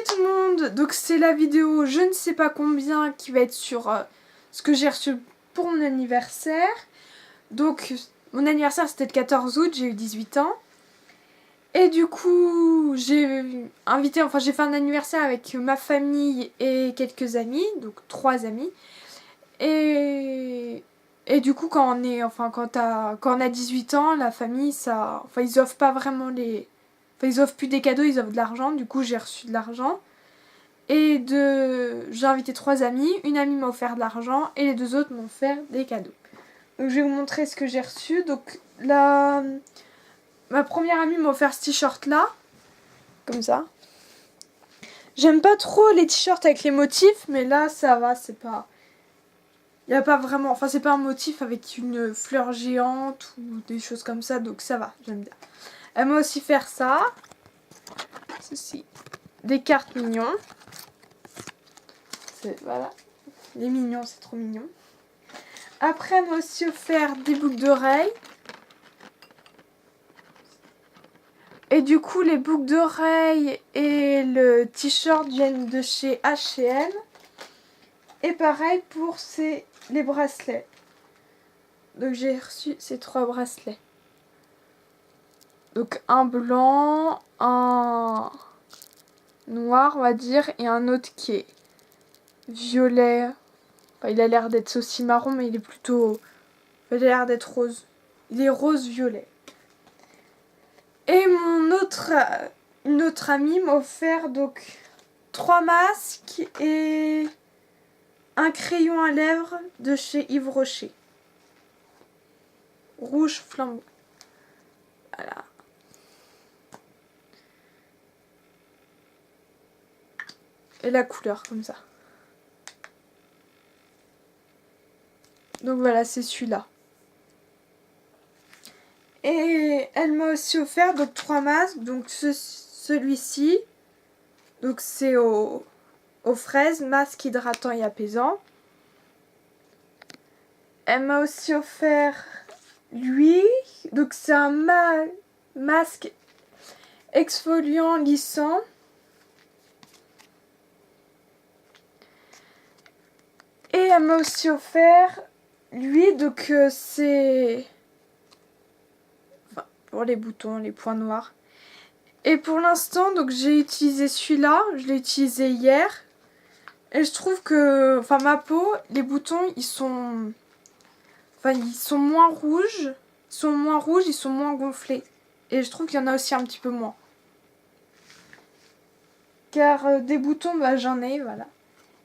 tout le monde, donc c'est la vidéo je ne sais pas combien qui va être sur ce que j'ai reçu pour mon anniversaire. Donc mon anniversaire c'était le 14 août, j'ai eu 18 ans. Et du coup j'ai fait un anniversaire avec ma famille et quelques amis, donc 3 amis. Et du coup quand on a 18 ans, la famille ils offrent pas vraiment ils offrent plus des cadeaux, ils offrent de l'argent. Du coup j'ai reçu de l'argent. J'ai invité 3 amis, une amie m'a offert de l'argent et les 2 autres m'ont offert des cadeaux. Donc je vais vous montrer ce que j'ai reçu. Donc là, ma première amie m'a offert ce t-shirt là, comme ça. J'aime pas trop les t-shirts avec les motifs, mais là ça va, c'est pas... Il y a pas vraiment... Enfin c'est pas un motif avec une fleur géante ou des choses comme ça, donc ça va, j'aime bien. Elle m'a aussi fait ça. Ceci. Des cartes mignons. Voilà. Les mignons, c'est trop mignon. Après, elle m'a aussi offert des boucles d'oreilles. Et du coup, les boucles d'oreilles et le t-shirt viennent de chez H&M. Et pareil pour les bracelets. Donc j'ai reçu ces 3 bracelets. Donc un blanc, un noir, on va dire, et un autre qui est violet. Enfin, il a l'air d'être aussi marron, mais il est plutôt... Il a l'air d'être rose. Il est rose-violet. Et une autre amie m'a offert donc 3 masques et un crayon à lèvres de chez Yves Rocher. Rouge flamboyant. Voilà. Et la couleur comme ça. Donc voilà, c'est celui-là. Et elle m'a aussi offert donc 3 masques. Donc celui-ci. Donc c'est aux fraises, masque hydratant et apaisant. Elle m'a aussi offert lui. Donc c'est un masque exfoliant lissant. Et elle m'a aussi offert lui. Donc c'est... Enfin, pour les boutons, les points noirs. Et pour l'instant, donc j'ai utilisé celui-là. Je l'ai utilisé hier. Et je trouve que... Enfin, ma peau, les boutons, ils sont moins rouges. Ils sont moins gonflés. Et je trouve qu'il y en a aussi un petit peu moins. Car des boutons, bah j'en ai, voilà.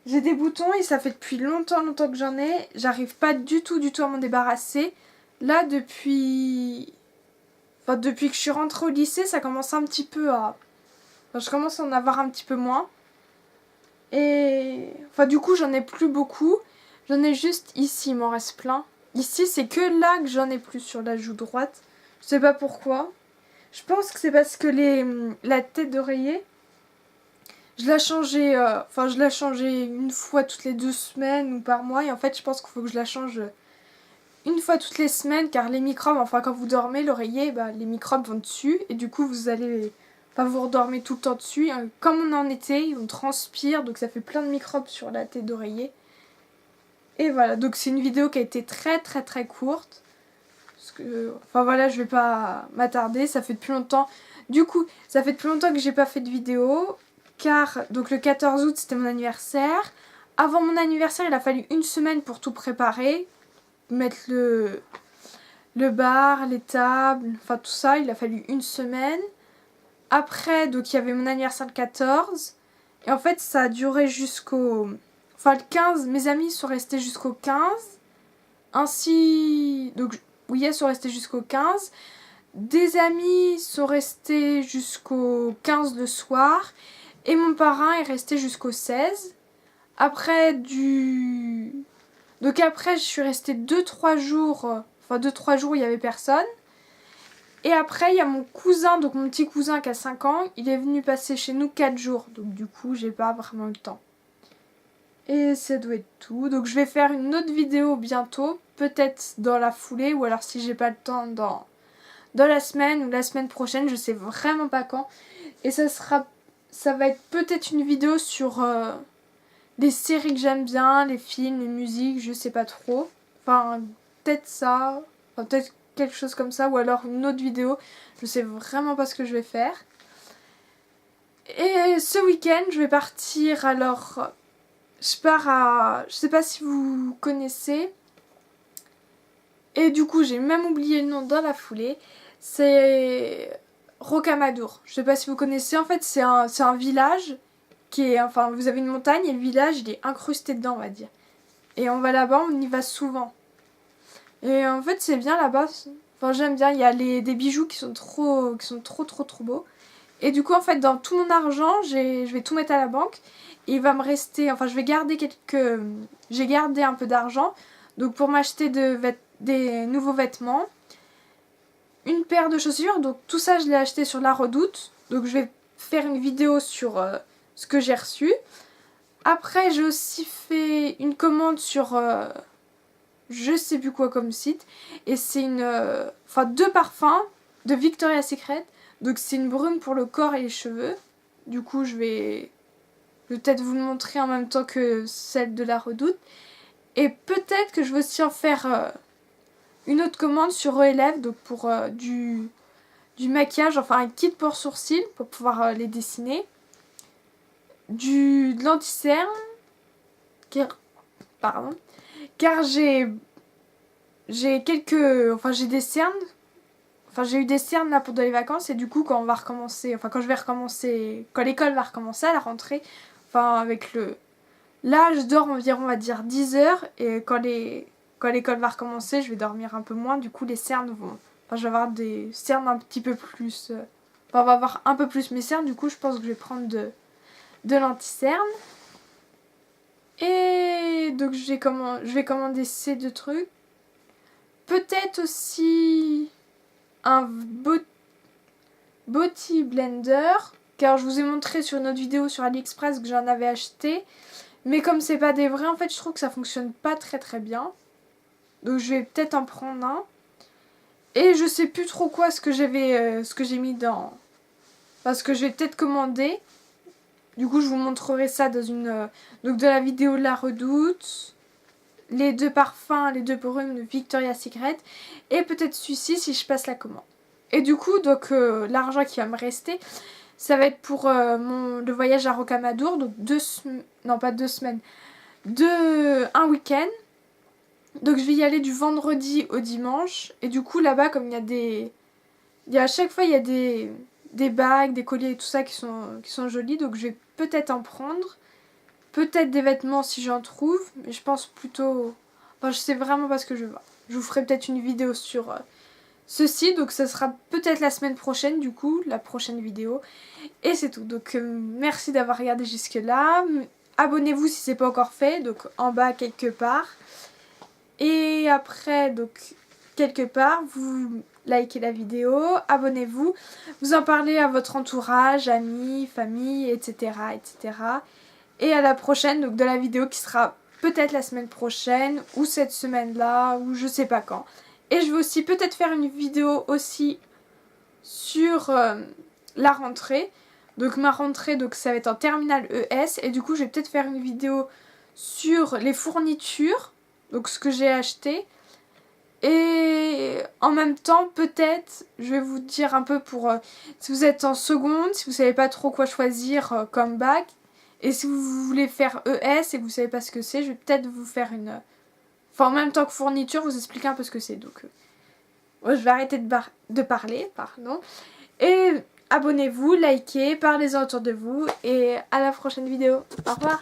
J'ai des boutons et ça fait depuis longtemps que j'en ai. J'arrive pas du tout à m'en débarrasser. Là, depuis que je suis rentrée au lycée, ça commence un petit peu à... Enfin, je commence à en avoir un petit peu moins. Et... Enfin, du coup, j'en ai plus beaucoup. J'en ai juste ici, il m'en reste plein. Ici, c'est que là que j'en ai plus sur la joue droite. Je sais pas pourquoi. Je pense que c'est parce que la tête d'oreiller, je la changeais une fois toutes les 2 semaines ou par mois. Et en fait, je pense qu'il faut que je la change une fois toutes les semaines. Car les microbes, enfin quand vous dormez, l'oreiller, bah, les microbes vont dessus. Et du coup, vous redormez tout le temps dessus. Comme on est en été, on transpire. Donc ça fait plein de microbes sur la tête d'oreiller. Et voilà, donc c'est une vidéo qui a été très courte. Parce que, enfin voilà, je vais pas m'attarder, ça fait depuis longtemps. Du coup, ça fait depuis longtemps que j'ai pas fait de vidéo. Car, donc le 14 août, c'était mon anniversaire. Avant mon anniversaire, il a fallu 1 semaine pour tout préparer. Mettre le bar, les tables, enfin tout ça, il a fallu 1 semaine. Après, donc il y avait mon anniversaire le 14. Et en fait, ça a duré jusqu'au... Enfin, le 15, mes amis sont restés jusqu'au 15. Ainsi... Donc, oui, elles sont restées jusqu'au 15. Des amis sont restés jusqu'au 15 le soir. Et mon parrain est resté jusqu'au 16. Après, Donc après, je suis restée 2-3 jours. Enfin, 2-3 jours, il n'y avait personne. Et après, il y a mon cousin, donc mon petit cousin qui a 5 ans. Il est venu passer chez nous 4 jours. Donc du coup, j'ai pas vraiment le temps. Et ça doit être tout. Donc je vais faire une autre vidéo bientôt. Peut-être dans la foulée. Ou alors si j'ai pas le temps dans la semaine ou la semaine prochaine. Je sais vraiment pas quand. Et ça sera ça va être peut-être une vidéo sur les séries que j'aime bien, les films, les musiques, je sais pas trop. Enfin, peut-être ça, enfin, peut-être quelque chose comme ça, ou alors une autre vidéo. Je sais vraiment pas ce que je vais faire. Et ce week-end, je vais partir, alors, je pars à, je sais pas si vous connaissez, et du coup j'ai même oublié le nom dans la foulée, c'est Rocamadour. Je sais pas si vous connaissez, en fait c'est un village qui est, enfin vous avez une montagne et le village il est incrusté dedans on va dire. Et on va là-bas, on y va souvent. Et en fait c'est bien là-bas, enfin j'aime bien, il y a des bijoux qui sont trop beaux. Et du coup en fait dans tout mon argent, je vais tout mettre à la banque. Et il va me rester, enfin je vais garder j'ai gardé un peu d'argent. Donc pour m'acheter des nouveaux vêtements, une paire de chaussures, donc tout ça je l'ai acheté sur La Redoute, donc je vais faire une vidéo sur ce que j'ai reçu. Après j'ai aussi fait une commande sur je sais plus quoi comme site, et c'est enfin 2 parfums de Victoria's Secret, donc c'est une brume pour le corps et les cheveux. Du coup je vais peut-être vous le montrer en même temps que celle de La Redoute, et peut-être que je vais aussi en faire une autre commande sur Relève, donc pour du maquillage, enfin un kit pour sourcils pour pouvoir les dessiner, de l'anti-cerne, car j'ai des cernes, enfin j'ai eu des cernes là pendant les vacances, et du coup quand on va recommencer, enfin quand je vais recommencer, quand l'école va recommencer à la rentrée, enfin avec là je dors environ on va dire 10 heures, et quand l'école va recommencer je vais dormir un peu moins, du coup les cernes vont, enfin je vais avoir des cernes un petit peu plus, enfin on va avoir un peu plus mes cernes, du coup je pense que je vais prendre de l'anti-cerne. Et donc je vais commander ces 2 trucs. Peut-être aussi un body blender, car je vous ai montré sur une autre vidéo sur AliExpress que j'en avais acheté. Mais comme c'est pas des vrais, en fait je trouve que ça fonctionne pas très bien. Donc je vais peut-être en prendre un. Et je sais plus trop quoi ce que j'ai mis dans... Parce que je vais peut-être commander. Du coup je vous montrerai ça dans donc de la vidéo de La Redoute. Les 2 parfums, les 2 brumes de Victoria's Secret. Et peut-être celui-ci si je passe la commande. Et du coup donc l'argent qui va me rester, ça va être pour le voyage à Rocamadour. Donc non pas 2 semaines. Un week-end. Donc je vais y aller du vendredi au dimanche. Et du coup là-bas comme à chaque fois il y a des bagues, des colliers et tout ça qui sont jolis. Donc je vais peut-être en prendre. Peut-être des vêtements si j'en trouve. Mais je pense plutôt... Enfin je sais vraiment pas ce que je veux. Je vous ferai peut-être une vidéo sur ceci. Donc ça sera peut-être la semaine prochaine du coup. La prochaine vidéo. Et c'est tout. Donc merci d'avoir regardé jusque là. Abonnez-vous si c'est pas encore fait. Donc en bas quelque part. Et après, donc, quelque part, vous likez la vidéo, abonnez-vous, vous en parlez à votre entourage, amis, famille, etc., etc. Et à la prochaine, donc de la vidéo qui sera peut-être la semaine prochaine, ou cette semaine-là, ou je sais pas quand. Et je vais aussi peut-être faire une vidéo aussi sur la rentrée. Donc ma rentrée, donc ça va être en terminale ES, et du coup je vais peut-être faire une vidéo sur les fournitures. Donc ce que j'ai acheté. Et en même temps, peut-être, je vais vous dire un peu pour... si vous êtes en seconde, si vous savez pas trop quoi choisir comme bac. Et si vous voulez faire ES et que vous savez pas ce que c'est, je vais peut-être vous faire une... Enfin, en même temps que fourniture, vous expliquer un peu ce que c'est. Donc, je vais arrêter de parler, pardon. Et abonnez-vous, likez, parlez-en autour de vous. Et à la prochaine vidéo. Au revoir.